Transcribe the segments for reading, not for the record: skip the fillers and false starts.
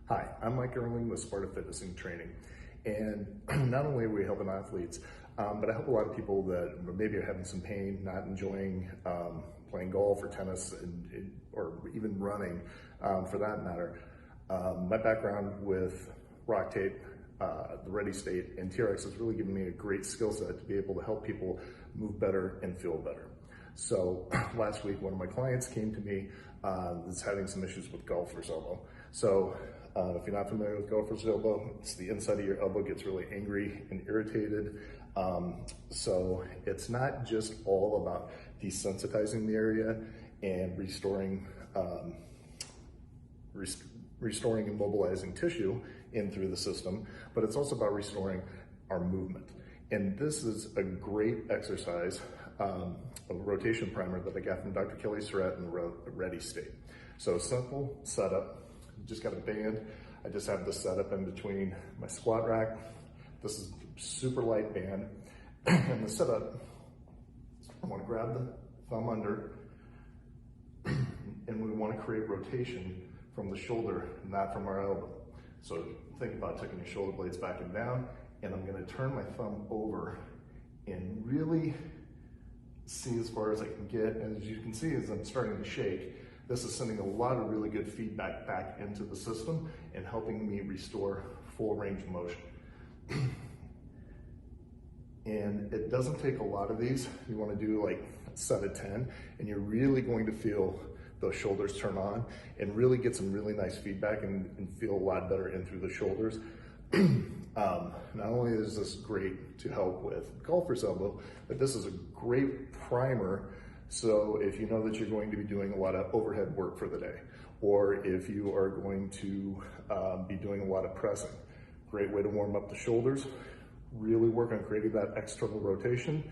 Hi, I'm Mike Erling with Sparta Fitness and Training. And not only are we helping athletes, but I help a lot of people that maybe are having some pain, not enjoying playing golf or tennis or even running for that matter. My background with Rock Tape, the Ready State, and TRX has really given me a great skill set to be able to help people move better and feel better. So last week, one of my clients came to me that's having some issues with golfer's elbow. So if you're not familiar with golfer's elbow, it's the inside of your elbow gets really angry and irritated. So it's not just all about desensitizing the area and restoring and mobilizing tissue in through the system, but it's also about restoring our movement. And this is a great exercise, a rotation primer that I got from Dr. Kelly Surratt in the Ready State. So simple setup, just got a band. I just have this set up in between my squat rack. This is super light band. And the setup, I want to grab the thumb under, and we want to create rotation from the shoulder, not from our elbow. So think about taking your shoulder blades back and down, and I'm going to turn my thumb over and really see as far as I can get. And as you can see, as I'm starting to shake, this is sending a lot of really good feedback back into the system and helping me restore full range of motion. And it doesn't take a lot of these. You want to do like a set of 10, and you're really going to feel those shoulders turn on and really get some really nice feedback and feel a lot better in through the shoulders. Not only is this great to help with golfer's elbow, but this is a great primer. So if you know that you're going to be doing a lot of overhead work for the day, or if you are going to be doing a lot of pressing, great way to warm up the shoulders, really work on creating that external rotation.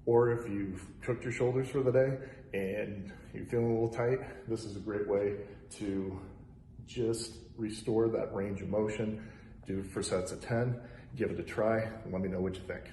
Or if you've cooked your shoulders for the day and you're feeling a little tight, this is a great way to just restore that range of motion. Do it for sets of 10, give it a try, and let me know what you think.